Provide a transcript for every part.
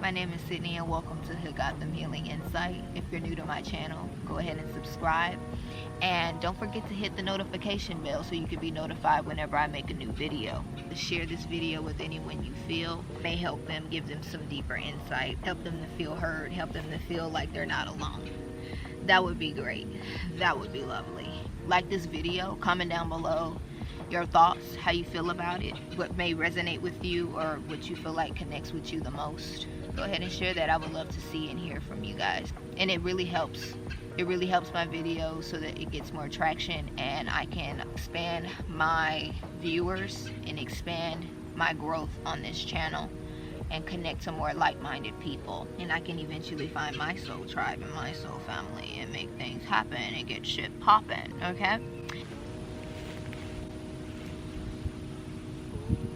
My name is Sydney and welcome to Who Got Them Healing Insight. If you're new to my channel, go ahead and subscribe. And don't forget to hit the notification bell so you can be notified whenever I make a new video. Share this video with anyone you feel may help them, give them some deeper insight, help them to feel heard, help them to feel like they're not alone. That would be great. That would be lovely. Like this video, comment down below your thoughts, how you feel about it, what may resonate with you or what you feel like connects with you the most. Go ahead and share that. I would love to see and hear from you guys. And it really helps. It really helps my video so that it gets more traction and I can expand my viewers and expand my growth on this channel and connect to more like-minded people. And I can eventually find my soul tribe and my soul family and make things happen and get shit popping, okay?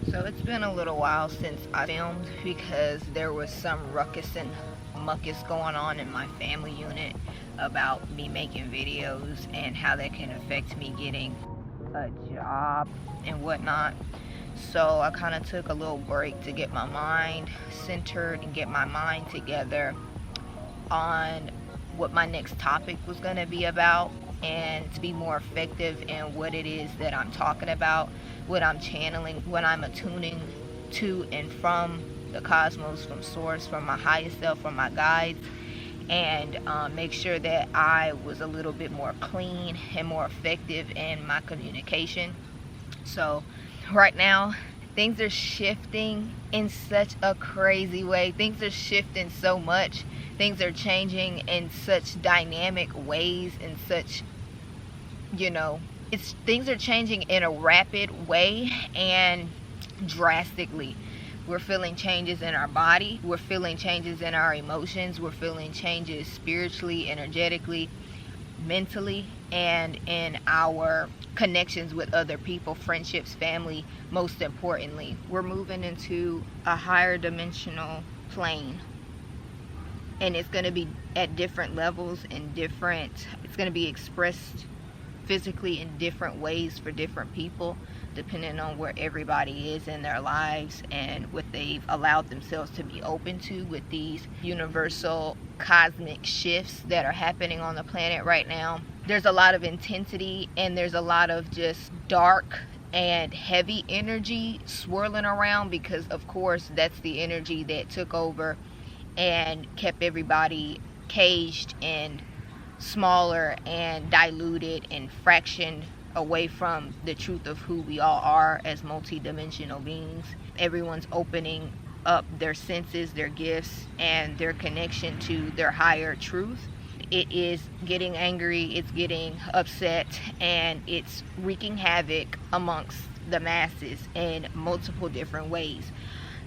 So it's been a little while since I filmed because there was some ruckus and muckus going on in my family unit about me making videos and how that can affect me getting a job and whatnot. So I kind of took a little break to get my mind centered and get my mind together on what my next topic was going to be about and to be more effective in what it is that I'm talking about, what I'm channeling, what I'm attuning to and from the cosmos, from source, from my highest self, from my guides, and make sure that I was a little bit more clean and more effective in my communication. So right now things are shifting in such a crazy way. Things are shifting so much. Things are changing in such dynamic ways, in such, things are changing in a rapid way and drastically. We're feeling changes in our body. We're feeling changes in our emotions. We're feeling changes spiritually, energetically, mentally, and in our connections with other people, friendships, family. Most importantly, we're moving into a higher dimensional plane. And it's going to be at different levels and it's going to be expressed physically in different ways for different people, depending on where everybody is in their lives and what they've allowed themselves to be open to with these universal cosmic shifts that are happening on the planet right now. There's a lot of intensity and there's a lot of just dark and heavy energy swirling around because, of course, that's the energy that took over and kept everybody caged and smaller and diluted and fractioned away from the truth of who we all are as multi-dimensional beings. Everyone's opening up their senses, their gifts, and their connection to their higher truth. It is getting angry, it's getting upset, and it's wreaking havoc amongst the masses in multiple different ways.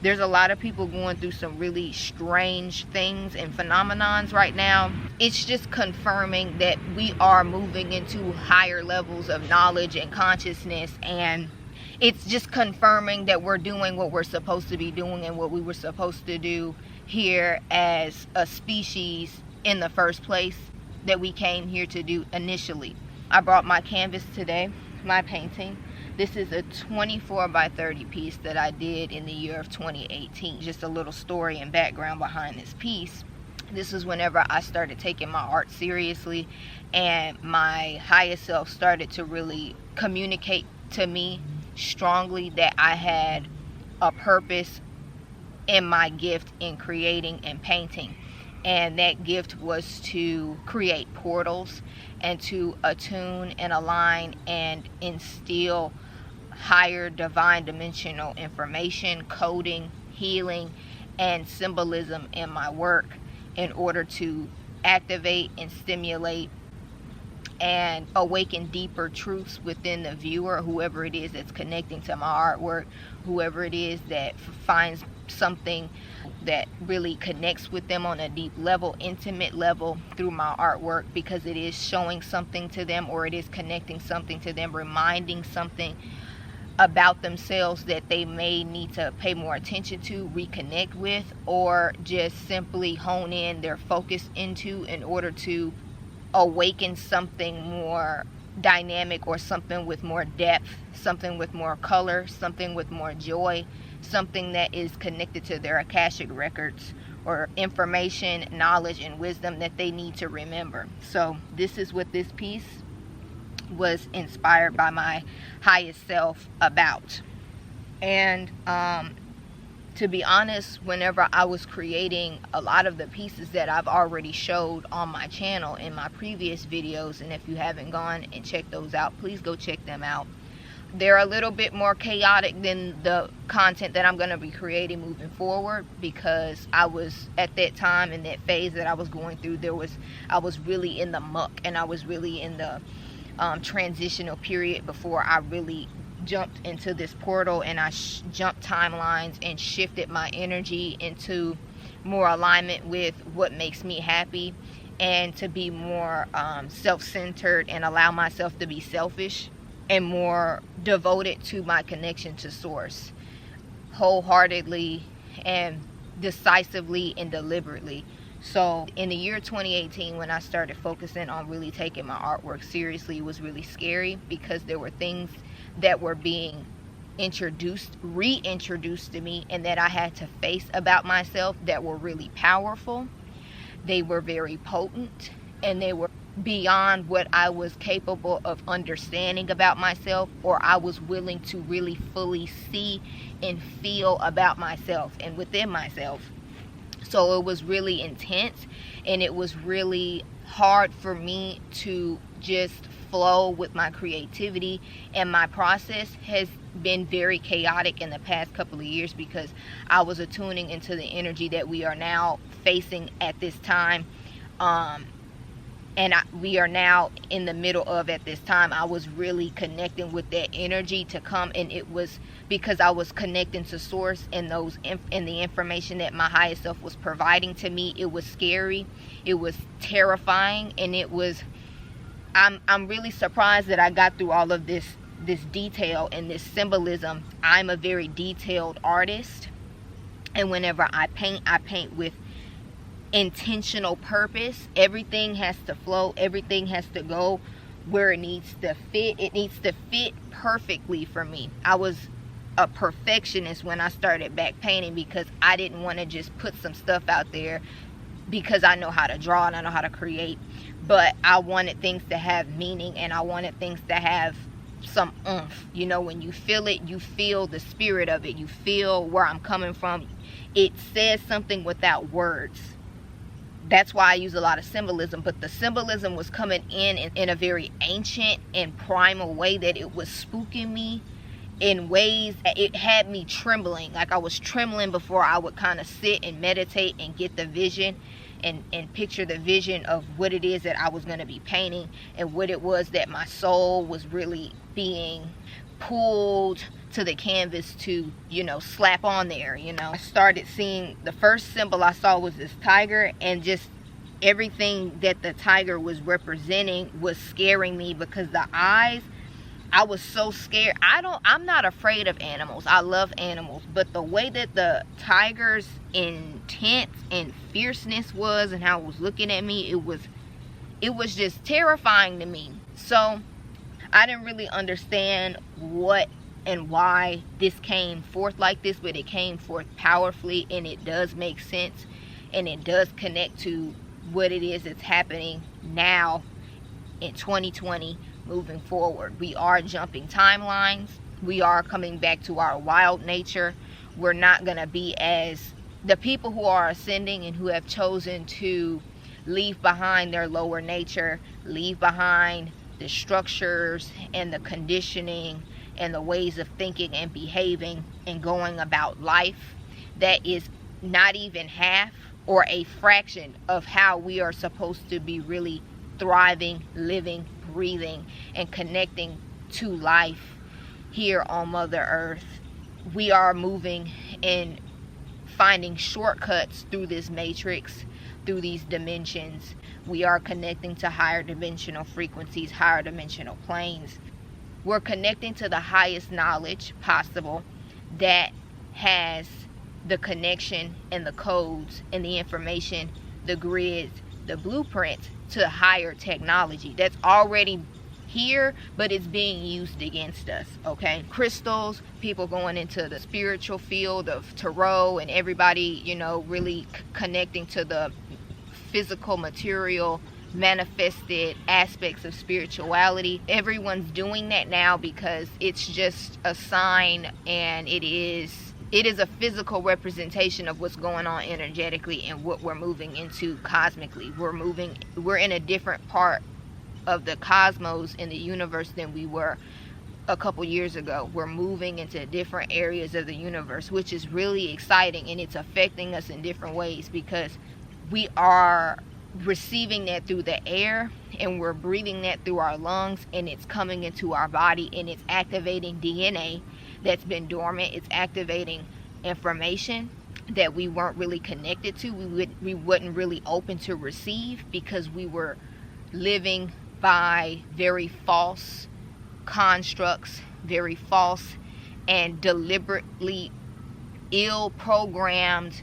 There's a lot of people going through some really strange things and phenomenons right now. It's just confirming that we are moving into higher levels of knowledge and consciousness, and it's just confirming that we're doing what we're supposed to be doing and what we were supposed to do here as a species in the first place, that we came here to do initially. I brought my canvas today, my painting. This is a 24 by 30 piece that I did in the year of 2018. Just a little story and background behind this piece. This is whenever I started taking my art seriously and my highest self started to really communicate to me strongly that I had a purpose in my gift in creating and painting. And that gift was to create portals and to attune and align and instill higher divine dimensional information, coding, healing, and symbolism in my work in order to activate and stimulate and awaken deeper truths within the viewer, whoever it is that's connecting to my artwork, whoever it is that finds something that really connects with them on a deep level, intimate level through my artwork, because it is showing something to them or it is connecting something to them, reminding something about themselves that they may need to pay more attention to, reconnect with, or just simply hone in their focus into in order to awaken something more dynamic or something with more depth, something with more color, something with more joy, something that is connected to their Akashic records or information, knowledge, and wisdom that they need to remember. So this is what this piece was inspired by my highest self about. And to be honest, whenever I was creating a lot of the pieces that I've already showed on my channel in my previous videos, and if you haven't gone and checked those out, please go check them out. They're a little bit more chaotic than the content that I'm going to be creating moving forward, because I was at that time, in that phase that I was going through, I was really in the muck, and I was really in the transitional period before I really jumped into this portal, and I jumped timelines and shifted my energy into more alignment with what makes me happy, and to be more self-centered and allow myself to be selfish and more devoted to my connection to source, wholeheartedly and decisively and deliberately. So in the year 2018, when I started focusing on really taking my artwork seriously, it was really scary, because there were things that were being reintroduced to me, and that I had to face about myself, that were really powerful. They were very potent, and they were beyond what I was capable of understanding about myself, or I was willing to really fully see and feel about myself and within myself. So it was really intense, and it was really hard for me to just flow with my creativity, and my process has been very chaotic in the past couple of years, because I was attuning into the energy that we are now facing at this time, we are now in the middle of at this time. I was really connecting with that energy to come, and it was because I was connecting to source and the information that my highest self was providing to me. It was scary, it was terrifying, and it was, I'm really surprised that I got through all of this detail and this symbolism. I'm a very detailed artist, and whenever I paint with intentional purpose. Everything has to flow, everything has to go where it needs to fit. It needs to fit perfectly for me. I was a perfectionist when I started back painting, because I didn't want to just put some stuff out there because I know how to draw and I know how to create, but I wanted things to have meaning, and I wanted things to have some oomph. You know, when you feel it, you feel the spirit of it, you feel where I'm coming from. It says something without words. That's why I use a lot of symbolism, but the symbolism was coming in a very ancient and primal way, that it was spooking me in ways that it had me trembling. Like I was trembling before I would kind of sit and meditate and get the vision and picture the vision of what it is that I was going to be painting, and what it was that my soul was really being pulled to the canvas to, you know, slap on there. You know, I started seeing, the first symbol I saw was this tiger, and just everything that the tiger was representing was scaring me, because the eyes, I was so scared. I'm not afraid of animals. I love animals, but the way that the tiger's intense and fierceness was, and how it was looking at me, it was just terrifying to me. So I didn't really understand what and why this came forth like this, but it came forth powerfully, and it does make sense, and it does connect to what it is that's happening now in 2020 moving forward. We are jumping timelines. We are coming back to our wild nature. We're not going to be as the people who are ascending and who have chosen to leave behind their lower nature, leave behind the structures and the conditioning and the ways of thinking and behaving and going about life that is not even half or a fraction of how we are supposed to be really thriving, living, breathing, and connecting to life here on Mother Earth. We are moving and finding shortcuts through this matrix, through these dimensions. We are connecting to higher dimensional frequencies, higher dimensional planes. We're connecting to the highest knowledge possible that has the connection and the codes and the information, the grids, the blueprints to higher technology that's already here, but it's being used against us, okay? Crystals, people going into the spiritual field of tarot, and everybody, you know, really connecting to the physical, material, manifested aspects of spirituality. Everyone's doing that now because it's just a sign, and it is a physical representation of what's going on energetically and what we're moving into cosmically. We're in a different part of the cosmos in the universe than we were a couple years ago. We're moving into different areas of the universe, which is really exciting, and it's affecting us in different ways because we are receiving that through the air, and we're breathing that through our lungs, and it's coming into our body, and it's activating DNA that's been dormant. It's activating information that we weren't really connected to. We wasn't really open to receive because we were living by very false constructs, very false and deliberately ill-programmed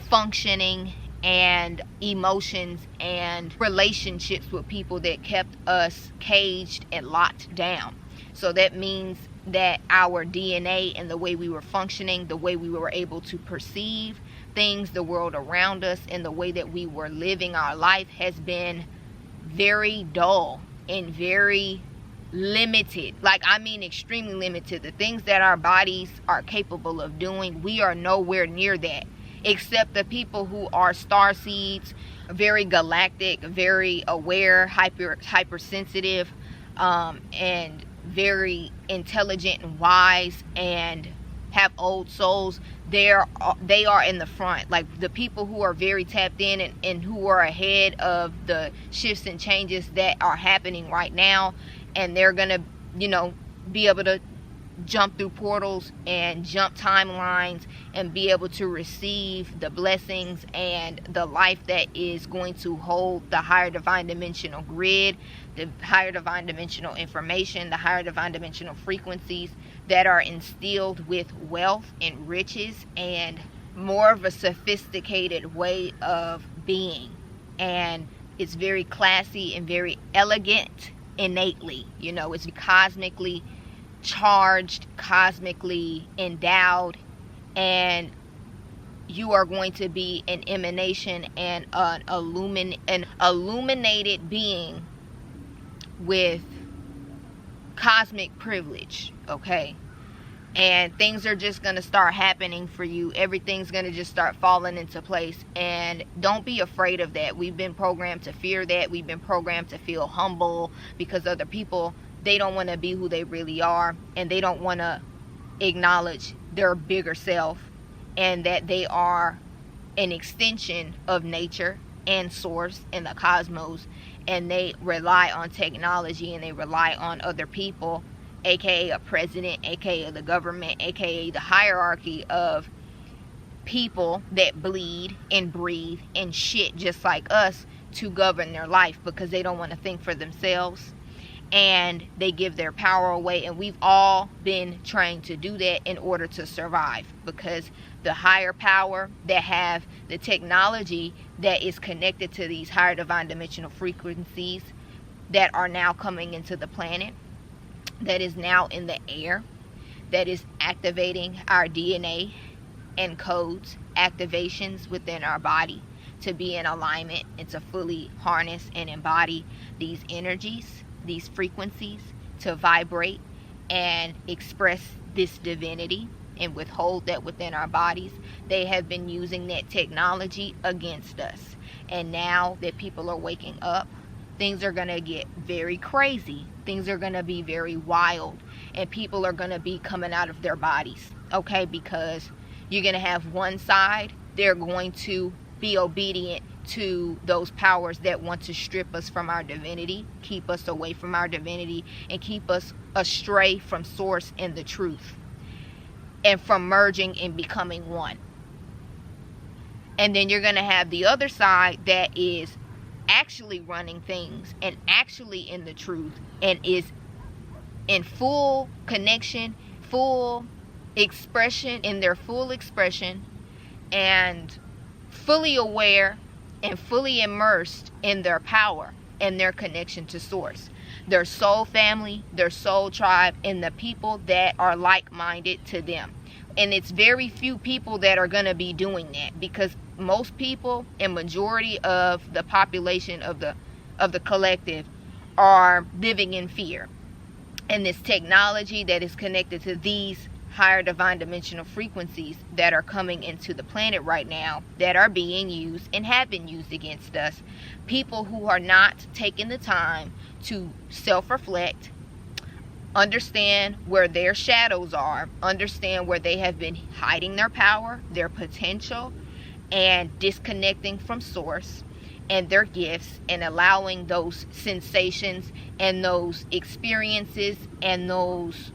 functioning and emotions and relationships with people that kept us caged and locked down. So that means that our DNA and the way we were functioning, the way we were able to perceive things, the world around us, and the way that we were living our life has been very dull and very limited. Like, I mean extremely limited. The things that our bodies are capable of doing, we are nowhere near that. Except the people who are starseeds, very galactic, very aware, hypersensitive, and very intelligent and wise, and have old souls. They are in the front. Like, the people who are very tapped in and who are ahead of the shifts and changes that are happening right now, and they're gonna, you know, be able to jump through portals and jump timelines and be able to receive the blessings and the life that is going to hold the higher divine dimensional grid, the higher divine dimensional information, the higher divine dimensional frequencies that are instilled with wealth and riches and more of a sophisticated way of being. And it's very classy and very elegant innately. You know, it's cosmically charged, cosmically endowed, and you are going to be an emanation and an illuminated being with cosmic privilege, okay? And things are just going to start happening for you. Everything's going to just start falling into place, and don't be afraid of that. We've been programmed to fear that. We've been programmed to feel humble because other people, they don't want to be who they really are, and they don't want to acknowledge their bigger self and that they are an extension of nature and source and the cosmos, and they rely on technology and they rely on other people, aka a president, aka the government, aka the hierarchy of people that bleed and breathe and shit just like us to govern their life because they don't want to think for themselves. And they give their power away, and we've all been trained to do that in order to survive, because the higher power that have the technology that is connected to these higher divine dimensional frequencies that are now coming into the planet, that is now in the air, that is activating our DNA and codes, activations within our body to be in alignment and to fully harness and embody these energies, these frequencies, to vibrate and express this divinity and withhold that within our bodies. They have been using that technology against us. And now that people are waking up, things are going to get very crazy. Things are going to be very wild. And people are going to be coming out of their bodies. Okay? Because you're going to have one side, they're going to be obedient to those powers that want to strip us from our divinity, keep us away from our divinity, and keep us astray from source and the truth, and from merging and becoming one. And then you're going to have the other side that is actually running things and actually in the truth and is in full connection, full expression, in their full expression, and fully aware and fully immersed in their power and their connection to source. their soul family, their soul tribe, and the people that are like-minded to them. And it's very few people that are going to be doing that, because most people and majority of the population of the collective are living in fear. And this technology that is connected to these higher divine dimensional frequencies that are coming into the planet right now, that are being used and have been used against us. People who are not taking the time to self-reflect, understand where their shadows are, understand where they have been hiding their power, their potential, and disconnecting from source and their gifts, and allowing those sensations and those experiences and those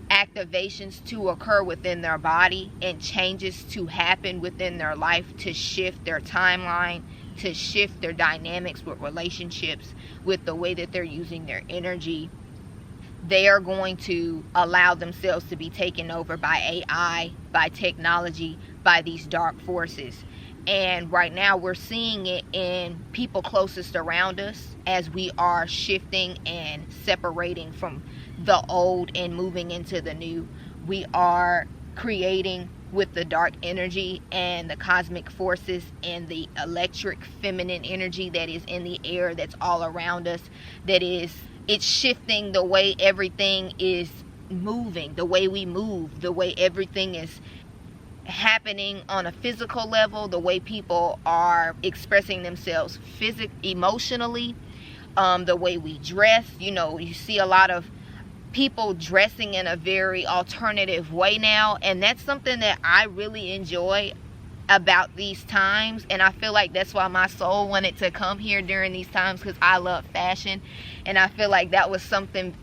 activations to occur within their body, and changes to happen within their life, to shift their timeline, to shift their dynamics with relationships, with the way that they're using their energy. They are going to allow themselves to be taken over by AI, by technology, by these dark forces. And right now we're seeing it in people closest around us, as we are shifting and separating from the old and moving into the new. We are creating with the dark energy and the cosmic forces and the electric feminine energy that is in the air, that's all around us, it's shifting the way everything is moving, the way we move, the way everything is happening on a physical level, the way people are expressing themselves emotionally, the way we dress. You see a lot of people dressing in a very alternative way now, and that's something that I really enjoy about these times. And I feel like that's why my soul wanted to come here during these times, because I love fashion, and I feel like that was something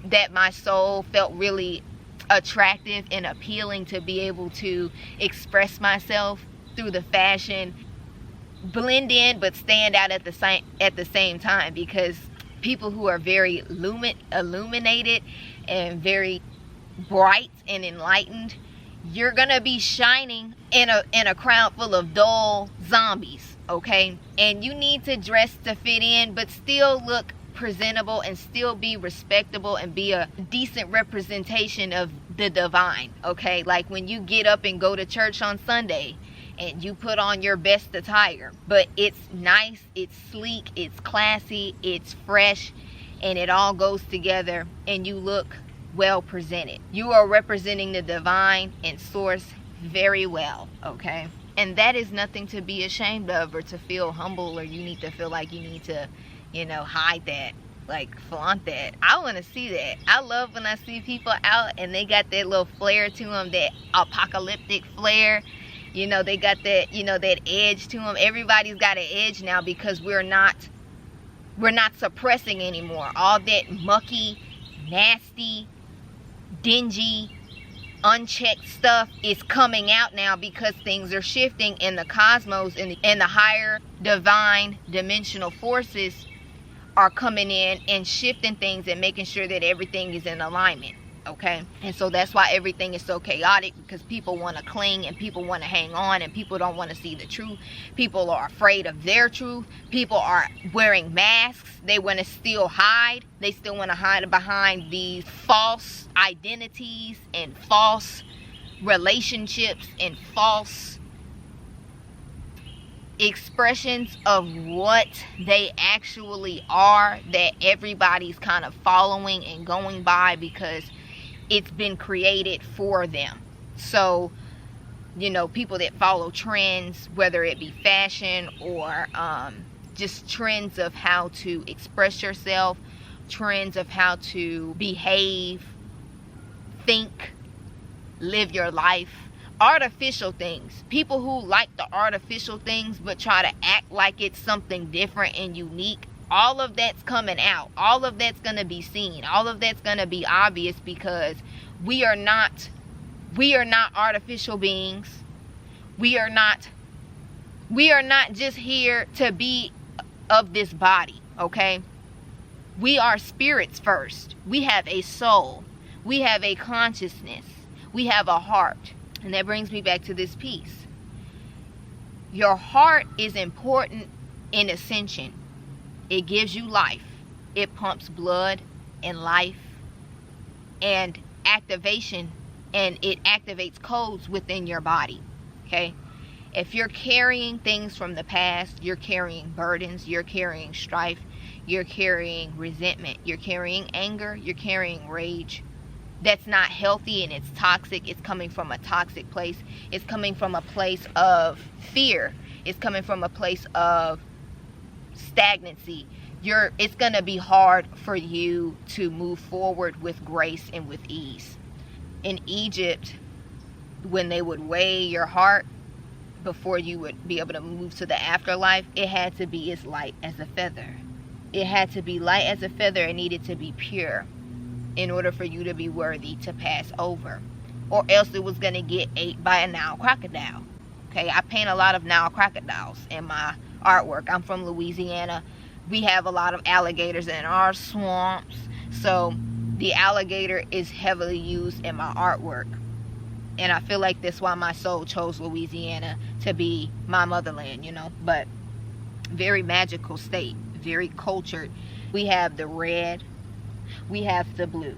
that my soul felt really attractive and appealing, to be able to express myself through the fashion, blend in but stand out at the same time. Because people who are very illuminated and very bright and enlightened, you're gonna be shining in a crowd full of dull zombies, okay? And you need to dress to fit in, but still look presentable and still be respectable and be a decent representation of the divine, okay? Like when you get up and go to church on Sunday and you put on your best attire, but it's nice, it's sleek, it's classy, it's fresh, and it all goes together, and you look well presented. You are representing the divine and source very well, okay? And that is nothing to be ashamed of or to feel humble, or you need to feel like you need to, hide that, like flaunt that. I want to see that. I love when I see people out and they got that little flair to them, that apocalyptic flair. They got that, that edge to them. Everybody's got an edge now, because we're not suppressing anymore. All that mucky, nasty, dingy, unchecked stuff is coming out now, because things are shifting in the cosmos, and the higher divine dimensional forces are coming in and shifting things and making sure that everything is in alignment, okay? And so that's why everything is so chaotic, because people want to cling and people want to hang on, and people don't want to see the truth. People are afraid of their truth. People are wearing masks. They want to still hide. They still want to hide behind these false identities and false relationships and false expressions of what they actually are, that everybody's kind of following and going by, because it's been created for them. So people that follow trends, whether it be fashion or just trends of how to express yourself, trends of how to behave, think, live your life, artificial things. People who like the artificial things but try to act like it's something different and unique, all of that's coming out. All of that's going to be seen. All of that's going to be obvious, because we are not artificial beings. We are not just here to be of this body, okay? We are spirits first. We have a soul. We have a consciousness. We have a heart. And that brings me back to this piece. Your heart is important in ascension. It gives you life. It pumps blood in life and activation, and it activates codes within your body. Okay? If you're carrying things from the past, you're carrying burdens, you're carrying strife, you're carrying resentment, you're carrying anger, you're carrying rage. That's not healthy and it's toxic. It's coming from a toxic place. It's coming from a place of fear. It's coming from a place of stagnancy. It's going to be hard for you to move forward with grace and with ease. In Egypt, when they would weigh your heart before you would be able to move to the afterlife, it had to be as light as a feather. It had to be light as a feather. It needed to be pure in order for you to be worthy to pass over, or else it was going to get ate by a Nile crocodile. Okay, I paint a lot of Nile crocodiles in my artwork. I'm from Louisiana. We have a lot of alligators in our swamps, so the alligator is heavily used in my artwork, and I feel like that's why my soul chose Louisiana to be my motherland, you know. But very magical state, very cultured. We have the red, we have the blue,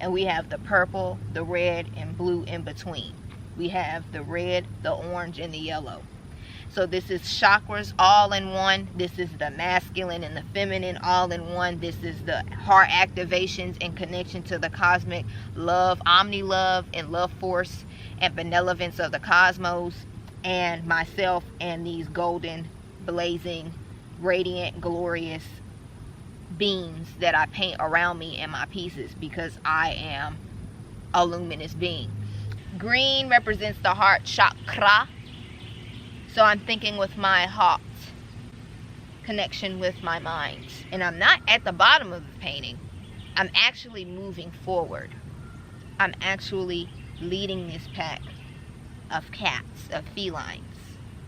and we have the purple, the red, and blue in between. We have the red, the orange, and the yellow. So this is chakras all in one. This is the masculine and the feminine all in one. This is the heart activations and connection to the cosmic love, omni-love, and love force and benevolence of the cosmos, and myself and these golden, blazing, radiant, glorious beings that I paint around me in my pieces, because I am a luminous being. Green represents the heart chakra. So I'm thinking with my heart, connection with my mind. And I'm not at the bottom of the painting. I'm actually moving forward. I'm actually leading this pack of cats, of felines.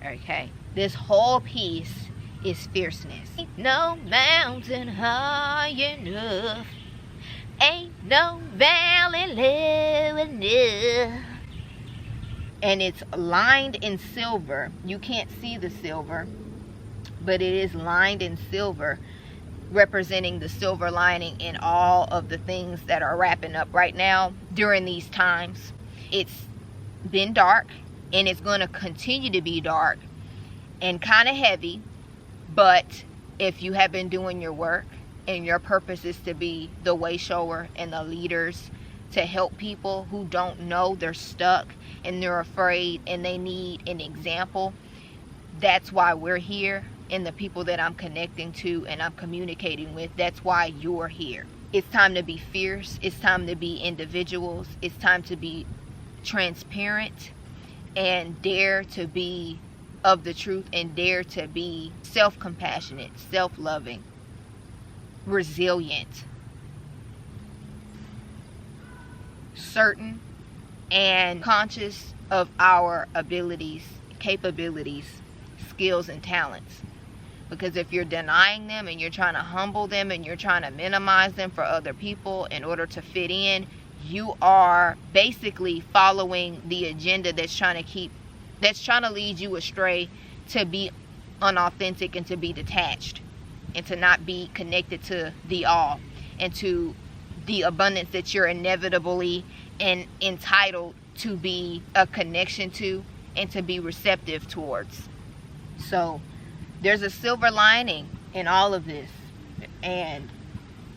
Okay? This whole piece is fierceness. Ain't no mountain high enough. Ain't no valley low enough. And it's lined in silver. You can't see the silver, but it is lined in silver, representing the silver lining in all of the things that are wrapping up right now during these times. It's been dark, and it's going to continue to be dark and kind of heavy, but if you have been doing your work and your purpose is to be the way shower and the leaders to help people who don't know, they're stuck and they're afraid and they need an example, that's why we're here. And the people that I'm connecting to and I'm communicating with, that's why you're here. It's time to be fierce. It's time to be individuals. It's time to be transparent and dare to be of the truth, and dare to be self-compassionate, self-loving, resilient, certain, and conscious of our abilities, capabilities, skills, and talents. Because if you're denying them and you're trying to humble them and you're trying to minimize them for other people in order to fit in, you are basically following the agenda that's trying to lead you astray, to be unauthentic and to be detached and to not be connected to the all and to the abundance that you're inevitably and entitled to be a connection to and to be receptive towards. So there's a silver lining in all of this, and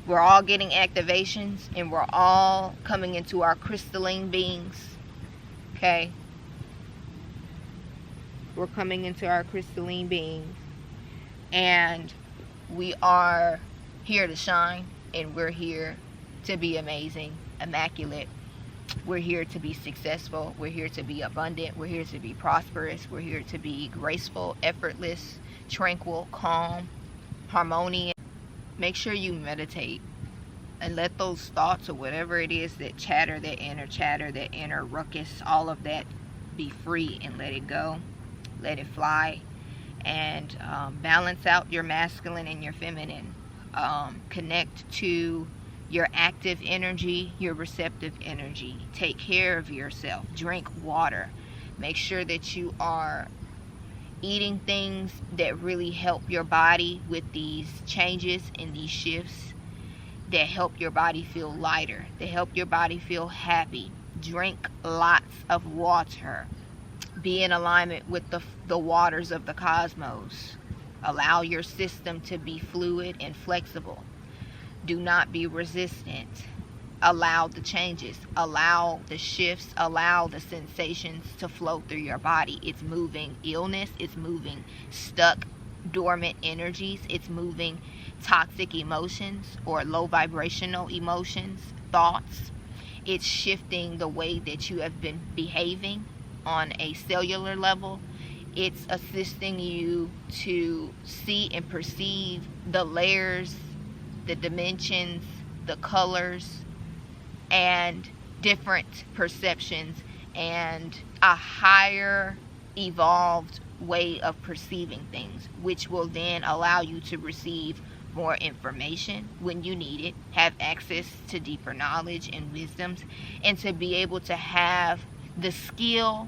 we're all getting activations, and we're all coming into our crystalline beings. Okay? We're coming into our crystalline beings, and we are here to shine, and we're here to be amazing, immaculate. We're here to be successful. We're here to be abundant. We're here to be prosperous. We're here to be graceful, effortless, tranquil, calm, harmonious. Make sure you meditate and let those thoughts or whatever it is that chatter, that inner ruckus, all of that be free, and let it go. Let it fly, and balance out your masculine and your feminine. Connect to your active energy, your receptive energy. Take care of yourself. Drink water. Make sure that you are eating things that really help your body with these changes and these shifts. that help your body feel lighter, that help your body feel happy. Drink lots of water. Be in alignment with the waters of the cosmos. Allow your system to be fluid and flexible. Do not be resistant. Allow the changes. Allow the shifts. Allow the sensations to flow through your body. It's moving illness. It's moving stuck, dormant energies. It's moving toxic emotions or low vibrational emotions, thoughts. It's shifting the way that you have been behaving on a cellular level. It's assisting you to see and perceive the layers, the dimensions, the colors, and different perceptions, and a higher evolved way of perceiving things, which will then allow you to receive more information when you need it, have access to deeper knowledge and wisdoms, and to be able to have the skill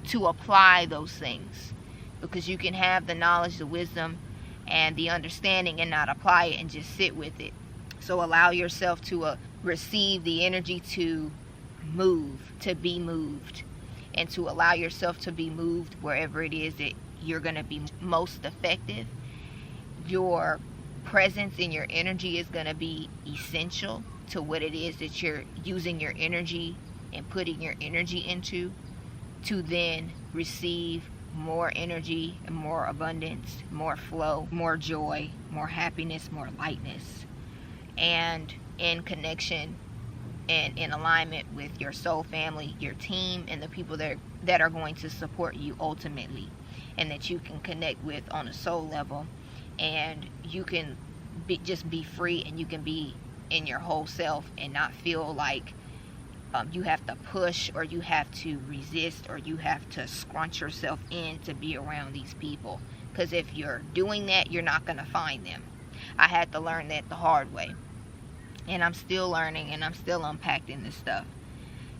to apply those things. Because you can have the knowledge, the wisdom, and the understanding and not apply it and just sit with it. So allow yourself to receive the energy to move, to be moved, and to allow yourself to be moved wherever it is that you're going to be most effective. Your presence and your energy is going to be essential to what it is that you're using your energy and putting your energy into, to then receive more energy and more abundance, more flow, more joy, more happiness, more lightness, and in connection and in alignment with your soul family, your team, and the people that are going to support you ultimately, and that you can connect with on a soul level, and you can just be free, and you can be in your whole self and not feel like you have to push, or you have to resist, or you have to scrunch yourself in to be around these people. Because if you're doing that, you're not going to find them. I had to learn that the hard way, and I'm still learning, and I'm still unpacking this stuff.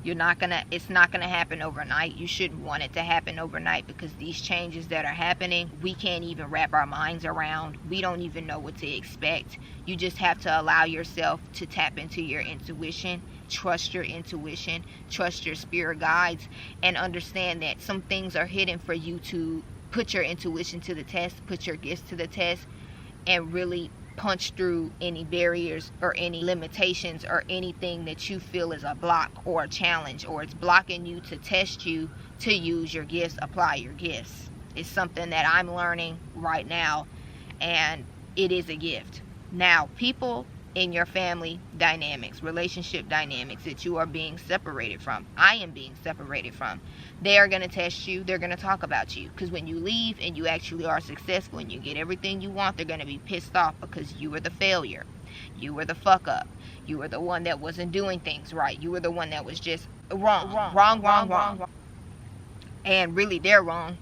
It's not gonna happen overnight. You shouldn't want it to happen overnight, because these changes that are happening, we can't even wrap our minds around. We don't even know what to expect. You just have to allow yourself to tap into your intuition, trust your intuition, trust your spirit guides, and understand that some things are hidden for you to put your intuition to the test, put your gifts to the test, and really punch through any barriers or any limitations or anything that you feel is a block or a challenge, or it's blocking you to test you to use your gifts, apply your gifts. It's something that I'm learning right now, and it is a gift. Now, people in your family dynamics, relationship dynamics that you are being separated from, I am being separated from, they are going to test you. They're going to talk about you, because when you leave and you actually are successful and you get everything you want, they're going to be pissed off because you were the failure. You were the fuck up. You were the one that wasn't doing things right. You were the one that was just wrong. And really they're wrong,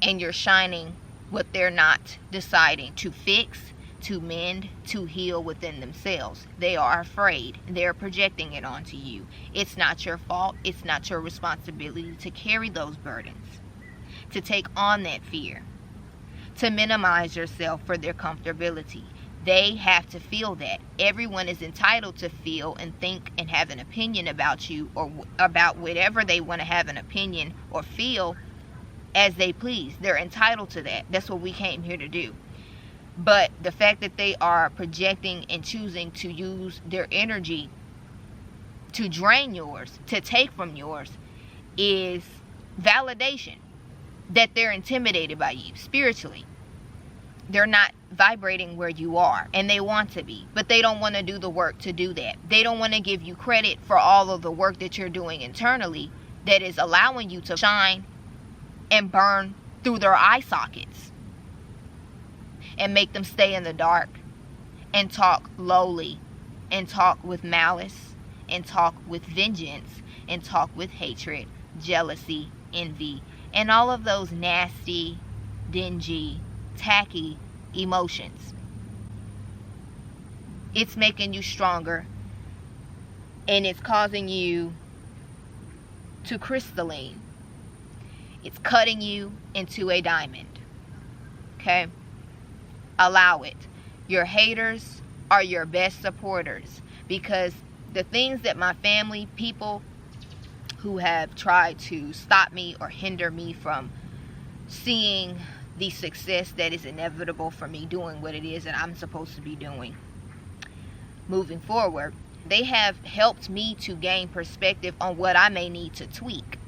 and you're shining what they're not deciding to fix, to mend, to heal within themselves. They are afraid. They're projecting it onto you. It's not your fault. It's not your responsibility to carry those burdens, to take on that fear, to minimize yourself for their comfortability. They have to feel that. Everyone is entitled to feel and think and have an opinion about you, or about whatever they want to have an opinion or feel as they please. They're entitled to that. That's what we came here to do. But the fact that they are projecting and choosing to use their energy to drain yours, to take from yours, is validation that they're intimidated by you spiritually. They're not vibrating where you are, and they want to be, but they don't want to do the work to do that. They don't want to give you credit for all of the work that you're doing internally that is allowing you to shine and burn through their eye sockets, and make them stay in the dark, and talk lowly, and talk with malice, and talk with vengeance, and talk with hatred, jealousy, envy, and all of those nasty, dingy, tacky emotions. It's making you stronger, and it's causing you to crystalline. It's cutting you into a diamond. Okay? Allow it. Your haters are your best supporters. because the things that my family, people who have tried to stop me or hinder me from seeing the success that is inevitable for me doing what it is that I'm supposed to be doing moving forward, they have helped me to gain perspective on what I may need to tweak,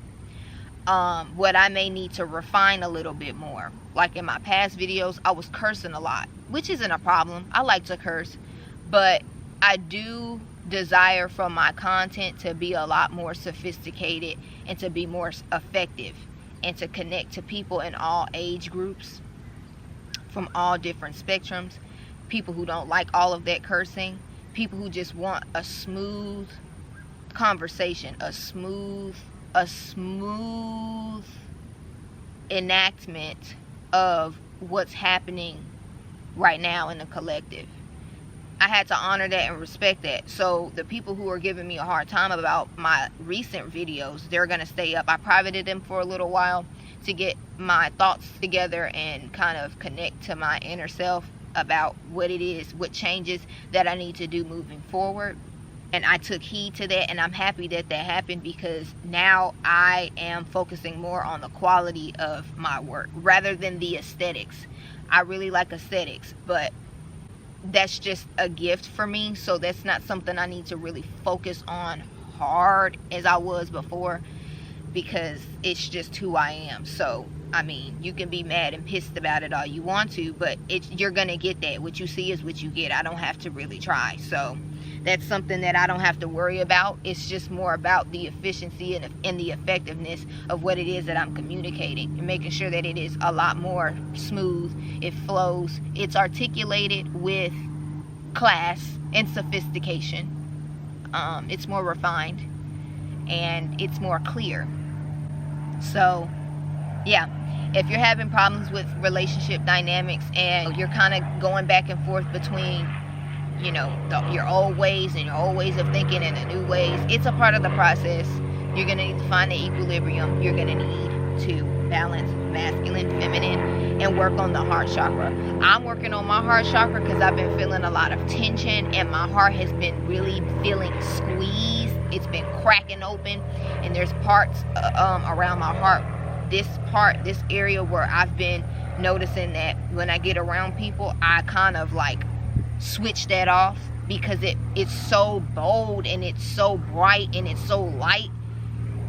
what I may need to refine a little bit more. Like in my past videos, I was cursing a lot, which isn't a problem. I like to curse, but I do desire from my content to be a lot more sophisticated and to be more effective and to connect to people in all age groups, from all different spectrums, people who don't like all of that cursing, people who just want a smooth conversation, a smooth enactment of what's happening right now in the collective. I had to honor that and respect that. So the people who are giving me a hard time about my recent videos, they're going to stay up. I privated them for a little while to get my thoughts together and kind of connect to my inner self about what it is, what changes that I need to do moving forward. And I took heed to that, and I'm happy that that happened, because now I am focusing more on the quality of my work rather than the aesthetics. I really like aesthetics, but that's just a gift for me, so that's not something I need to really focus on hard as I was before, because it's just who I am. So I mean, you can be mad and pissed about it all you want to, but you're gonna get that. What you see is what you get. I don't have to really try. So that's something that I don't have to worry about. It's just more about the efficiency and the effectiveness of what it is that I'm communicating, and making sure that it is a lot more smooth, it flows, it's articulated with class and sophistication. It's more refined and it's more clear. So yeah, if you're having problems with relationship dynamics and you're kind of going back and forth between, you know, your old ways and your old ways of thinking and the new ways, it's a part of the process. You're going to need to find the equilibrium. You're going to need to balance masculine, feminine, and work on the heart chakra. I'm working on my heart chakra because I've been feeling a lot of tension, and my heart has been really feeling squeezed. It's been cracking open, and there's parts around my heart, this area where I've been noticing that when I get around people, I kind of like switch that off, because it's so bold and it's so bright and it's so light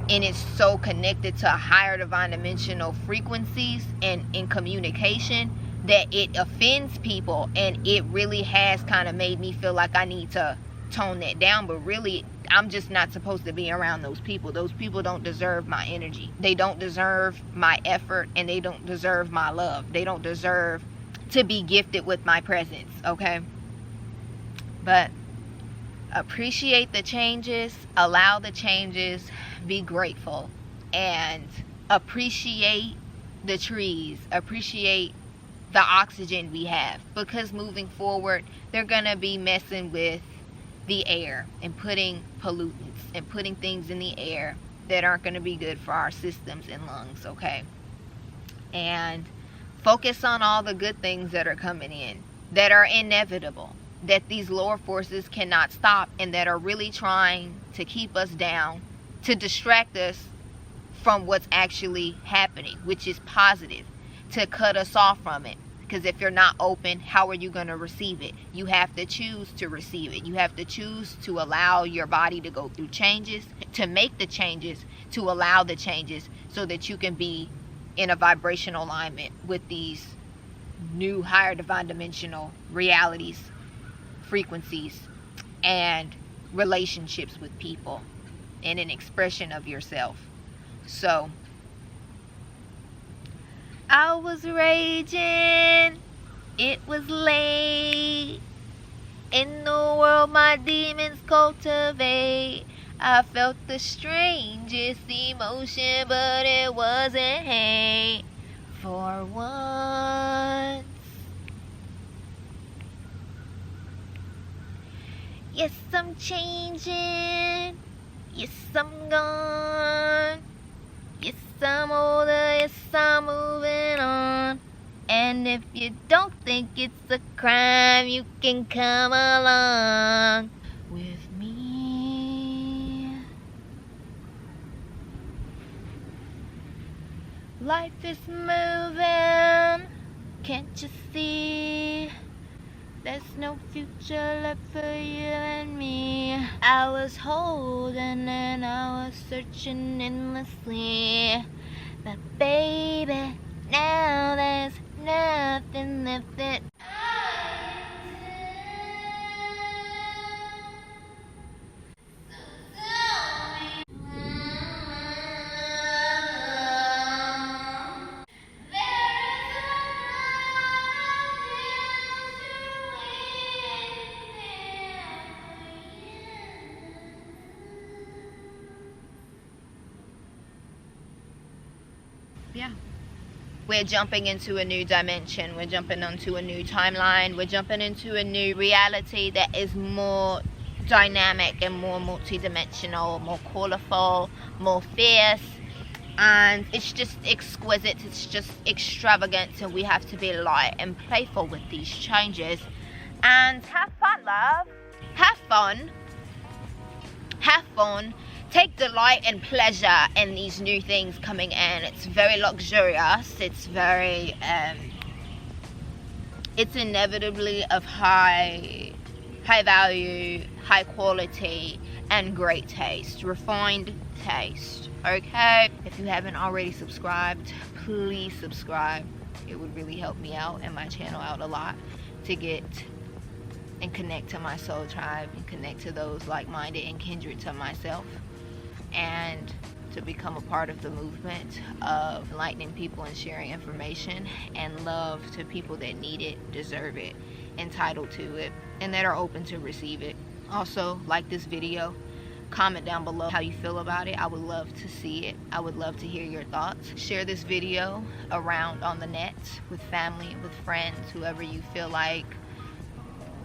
and it's so connected to higher divine dimensional frequencies and in communication that it offends people, and it really has kind of made me feel like I need to tone that down. But really, I'm just not supposed to be around those people. Those people don't deserve my energy. They don't deserve my effort, and they don't deserve my love. They don't deserve to be gifted with my presence, okay? But appreciate the changes, allow the changes, be grateful, and appreciate the trees, appreciate the oxygen we have, because moving forward, they're gonna be messing with the air and putting pollutants and putting things in the air that aren't going to be good for our systems and lungs, okay? And focus on all the good things that are coming in, that are inevitable, that these lower forces cannot stop, and that are really trying to keep us down, to distract us from what's actually happening, which is positive, to cut us off from it. Because if you're not open, how are you going to receive it? You have to choose to receive it. You have to choose to allow your body to go through changes, to make the changes, to allow the changes, so that you can be in a vibrational alignment with these new higher divine dimensional realities, frequencies, and relationships with people, and an expression of yourself. So I was raging, it was late, in the world my demons cultivate. I felt the strangest emotion, but it wasn't hate. For once, yes, I'm changing, yes, I'm gone, yes, I'm older, yes, I'm moving on. And if you don't think it's a crime, you can come along with Life is moving, can't you see? There's no future left for you and me. I was holding and I was searching endlessly, but baby, now there's nothing left that yeah. We're jumping into a new dimension. We're jumping onto a new timeline. We're jumping into a new reality that is more dynamic and more multi-dimensional, more colorful, more fierce, and it's just exquisite. It's just extravagant, and we have to be light and playful with these changes and have fun, love. Have fun. Have fun. Take delight and pleasure in these new things coming in. It's very luxurious. It's very, it's inevitably of high value, high quality, and great taste. Refined taste, okay? If you haven't already subscribed, please subscribe. It would really help me out and my channel out a lot to get and connect to my soul tribe and connect to those like-minded and kindred to myself, and to become a part of the movement of enlightening people and sharing information and love to people that need it, deserve it, entitled to it, and that are open to receive it. Also, like this video, comment down below how you feel about it. I would love to see it. I would love to hear your thoughts. Share this video around on the net with family, with friends, whoever you feel like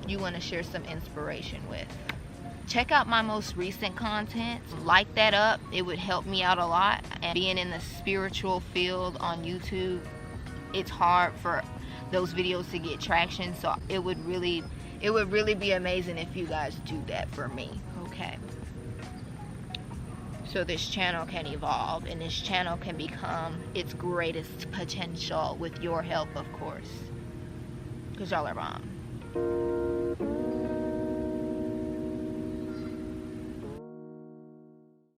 you want to share some inspiration with. Check out my most recent content. Like that up. It would help me out a lot. And being in the spiritual field on YouTube, it's hard for those videos to get traction. So it would really be amazing if you guys do that for me. Okay. So this channel can evolve and this channel can become its greatest potential with your help, of course. Because y'all are bomb.